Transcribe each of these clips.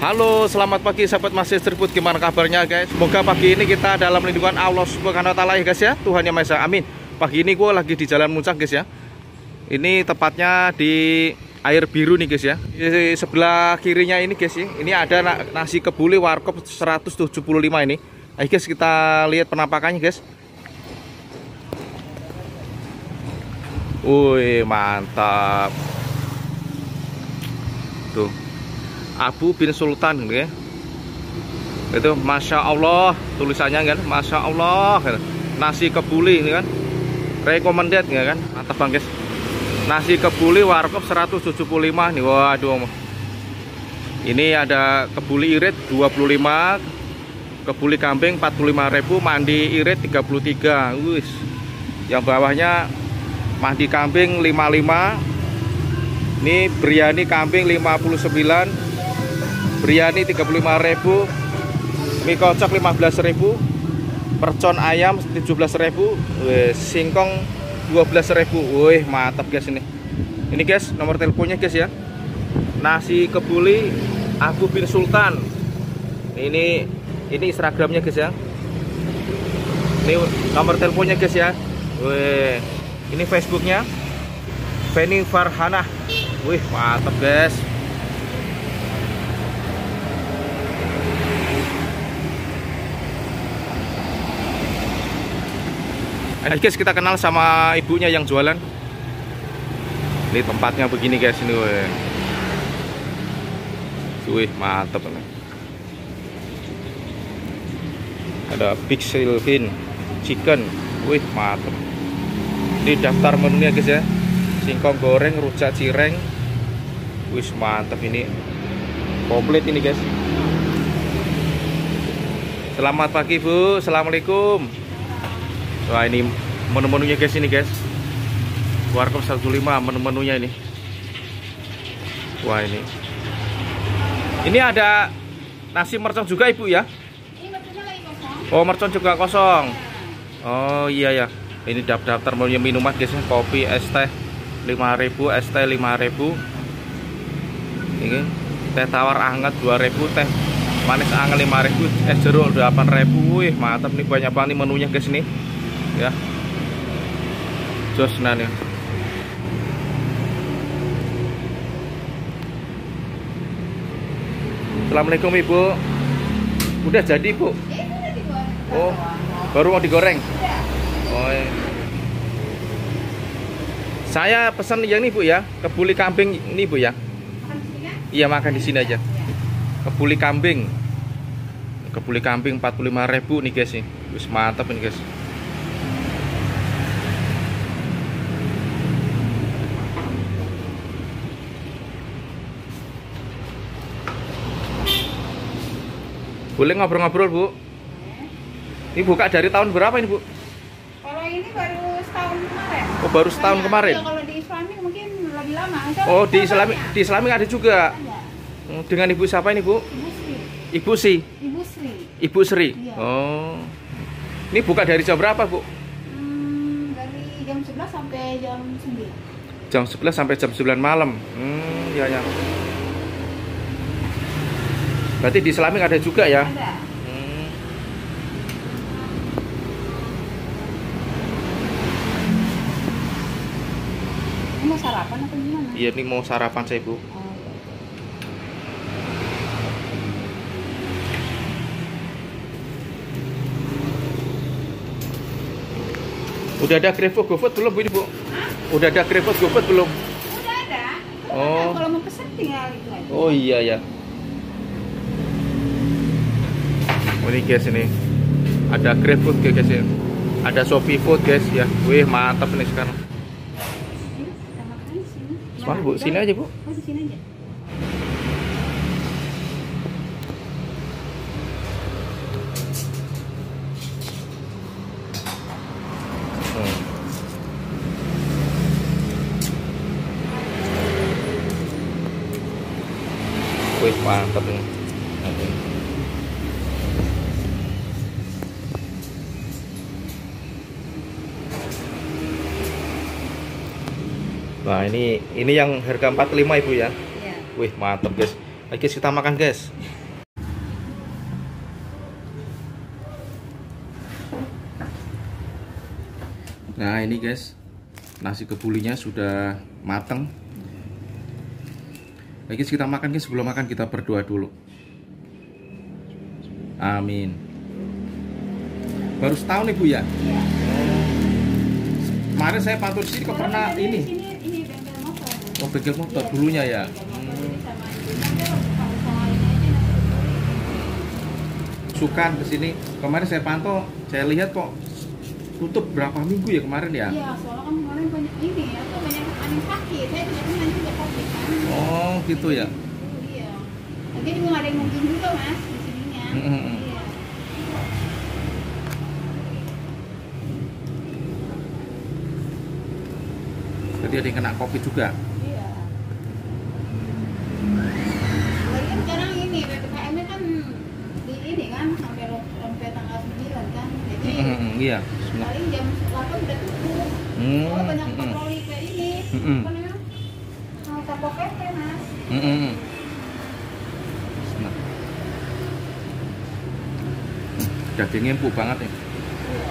Halo, selamat pagi sahabat Masih Street. Gimana kabarnya guys? Semoga pagi ini kita dalam lindungan Allah Subhanahu wa taala ya guys ya. Tuhan Yang Maha Esa. Amin. Pagi ini gue lagi di Jalan Muncak guys ya. Ini tepatnya di Air Biru nih guys ya. Di sebelah kirinya ini guys ya. Ini ada nasi kebuli warkop 175 ini. Ayo guys kita lihat penampakannya guys. Wih, mantap. Tuh. Abu bin Sultan gitu ya. Itu Masya Allah tulisannya kan, Masya Allah gitu. Nasi kebuli ini kan recommended ya kan, mantap bang guys. Nasi kebuli warkop 175 nih. Waduh, ini ada kebuli irit 25, kebuli kambing 45.000, mandi irit 33. Wis, yang bawahnya mandi kambing 55. Ini biryani kambing 59, biryani 35.000, mie kocok 15.000, percon ayam 17.000, singkong 12.000. Wih, mantap guys ini. Ini guys nomor teleponnya guys ya. Nasi kebuli Abu bin Sultan. Ini Instagramnya guys ya. Ini nomor teleponnya guys ya. Wih, ini Facebooknya Feni Farhanah. Wih, mantap guys. Ayo guys kita kenal sama ibunya yang jualan. Ini tempatnya begini guys ini. Wih, mantap nih. Ada Big Silvin Chicken. Wih, mantap. Ini daftar menunya guys ya. Singkong goreng, rujak cireng. Wih, mantap ini. Komplit ini guys. Selamat pagi Bu. Assalamualaikum. Wah, ini menu-menunya guys ini guys. Warkop 105 menu-menunya ini. Wah, ini. Ini ada nasi mercon juga Ibu ya? Ini merconnya lagi kosong. Oh, mercon juga kosong. Oh iya ya. Ini daftar menunya minuman guys. Kopi, es teh 5.000, es teh 5.000. Ini teh tawar hangat 2.000, teh manis hangat 5.000, es jeruk 8.000. Wih, mantap nih, banyak banget nih menunya guys nih. Ya. Jos nah nih. Assalamualaikum Ibu. Udah jadi Bu? Udah digoreng. Oh, baru mau digoreng? Udah. Oh, iya. Saya pesan yang ini Bu ya, kebuli kambing ini Bu ya. Makan di sini kan? Iya, makan di sini aja. Kebuli kambing. Kebuli kambing 45.000 nih guys nih. Wis mantap ini guys. Boleh ngobrol-ngobrol Bu? Ini buka dari tahun berapa ini Bu? Kalau ini baru setahun kemarin. Oh, baru setahun kemarin. Ya, kalau di Islami mungkin lebih lama. Oh, di Islami ada juga. Ada. Dengan Ibu siapa ini Bu? Ibu Sri. Ibu Si. Ibu Sri. Ibu Sri. Iya. Oh. Ini buka dari jam berapa Bu? Dari jam 11 sampai jam 9. Jam 11 sampai jam 9 malam. Ya ya. Berarti di Islami ada juga ya? Ada. Ini mau sarapan atau gimana? Iya, ini mau sarapan saya Bu. Oh, iya. Udah ada GoFood belum Bu ini Bu? Hah? Udah ada GoFood belum? Udah ada. Oh. Kalau mau pesen tinggal itu aja. Oh iya ya. Oh, ini guys ini. Ada GrabFood guys ya. Ada Shopee Food guys ya. Wih, mantap nih sekarang. Ini kita makan di sini. Mana, Bu? Sini aja, Bu. Oh, di sini aja. Wih, mantap nih. Nah, ini yang harga 45 Ibu ya. Iya. Wih, mantap guys. Ayo guys, kita makan guys. Nah ini guys, nasi kebulinya sudah mateng. Ayo guys, kita makan guys. Sebelum makan kita berdoa dulu. Amin. Baru setahun nih Bu ya? Iya. Kemarin saya pantau di sini kok pernah ini. Ini bengkel motor. Oh, bengkel motor dulunya ya. Sukan ke sini. Kemarin saya pantau, saya lihat kok tutup berapa minggu ya kemarin ya? Iya, soalnya kan kemarin banyak ini atau banyak yang sakit. Saya juga kan nanti udah COVID kan. Oh, gitu ya. Iya. Nanti juga nggak ada yang mungkin juga Mas di sininya. Iya. Jadi ada yang kena COVID juga. Iya. Lagi kan sekarang ini PPKM-nya kan di ini kan sampai tanggal 9 kan. Jadi Iya. paling jam 8 udah tutup. Oh, banyak patroli kayak ini. Apa namanya? Satpol PP, Mas. Nah. Dagingnya empuk banget ya. Iya.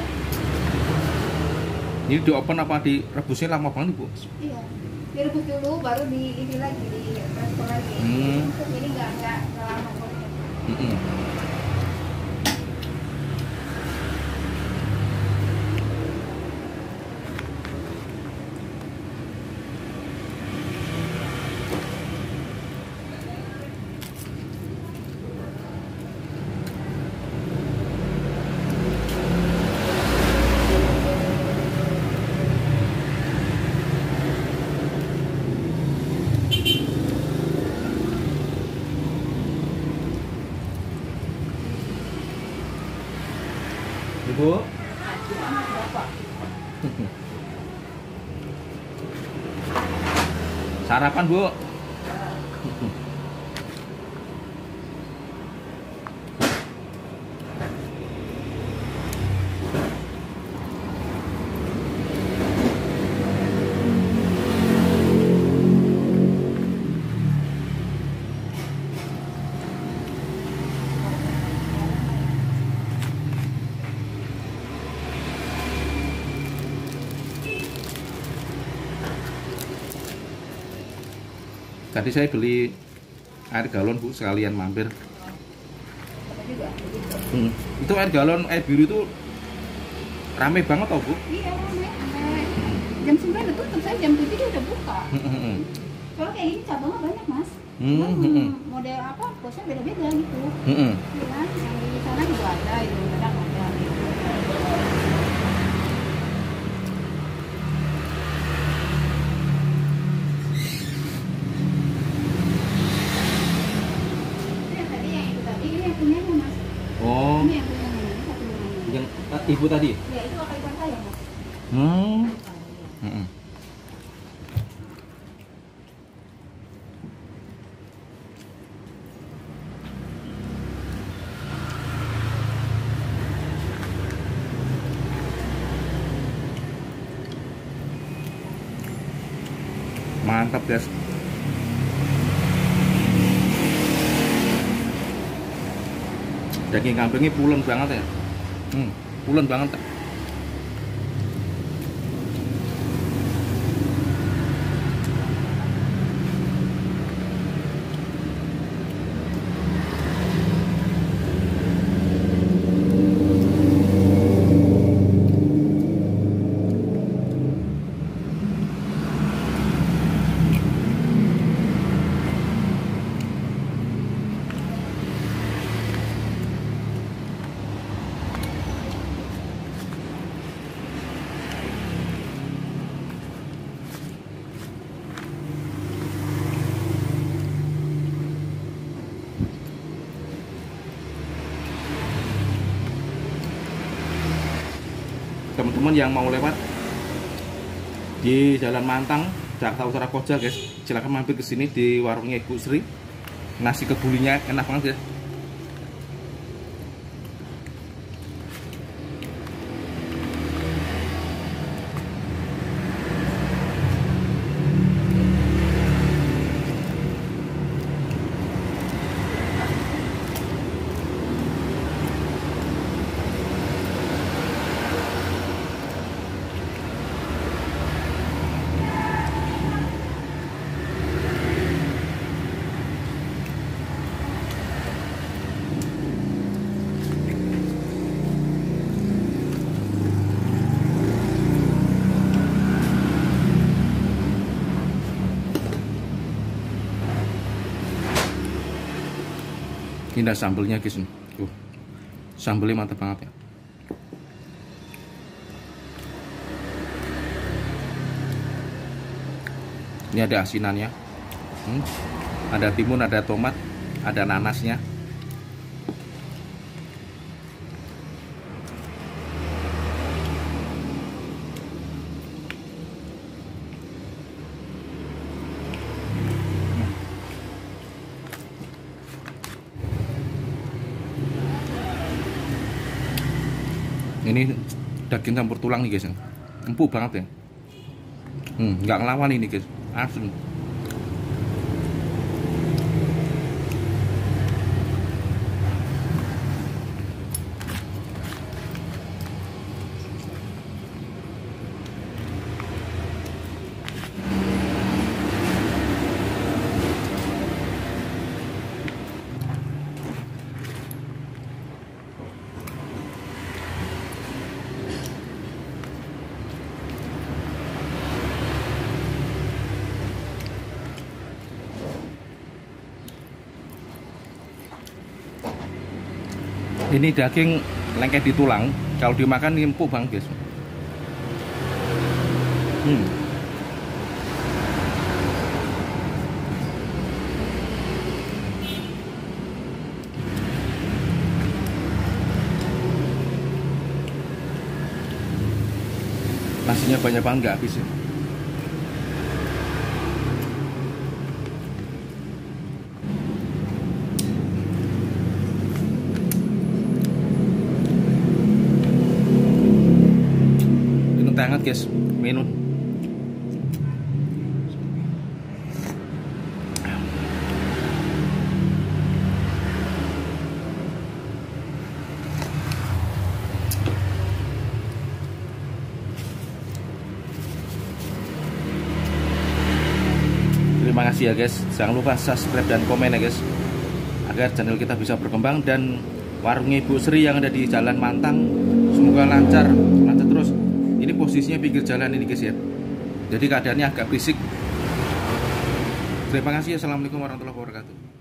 Ini di open apa direbusnya lama banget Bu? Iya. Direbus dulu baru di ini lagi di transport lagi. Ini enggak lama kok. Ibu. Sarapan Bu. Tadi saya beli air galon Bu, sekalian mampir. Itu air galon air biru itu rame banget tau Bu? Iya rame. Jam 9 udah tutup, saya jam 7 dia udah buka. Soalnya kayak gini cabangnya banyak Mas. Model apa, bosnya beda-beda gitu. Iya kan, yang di sana juga ada, itu kadang ada. Oh, Ini yang punya ini, satu ini. yang ibu tadi? Ya itu kakak ipar saya Mas. Mantap guys. Daging kambingnya pulen banget ya. Pulen banget. Teman-teman yang mau lewat di Jalan Mantang, Jakarta Utara Koja guys, silahkan mampir ke sini di warungnya Ibu Sri. Nasi kebulinya enak banget ya. Ini ada sambelnya guys. Sambelnya mantap banget ya. Ini ada asinannya. Ada timun, ada tomat, ada nanasnya. Ini daging campur tulang nih guys, empuk banget ya. Nggak ngelawan ini guys, asem. Ini daging lengket di tulang, kalau dimakan empuk banget guys. Nasinya banyak banget, nggak habis ya. Hangat guys, minum. Terima kasih ya guys. Jangan lupa subscribe dan komen ya guys, agar channel kita bisa berkembang. Dan warungnya Ibu Sri yang ada di Jalan Mantang semoga lancar terus. Ini posisinya pinggir jalan ini guys ya, jadi keadaannya agak berisik. Terima kasih. Assalamualaikum warahmatullahi wabarakatuh.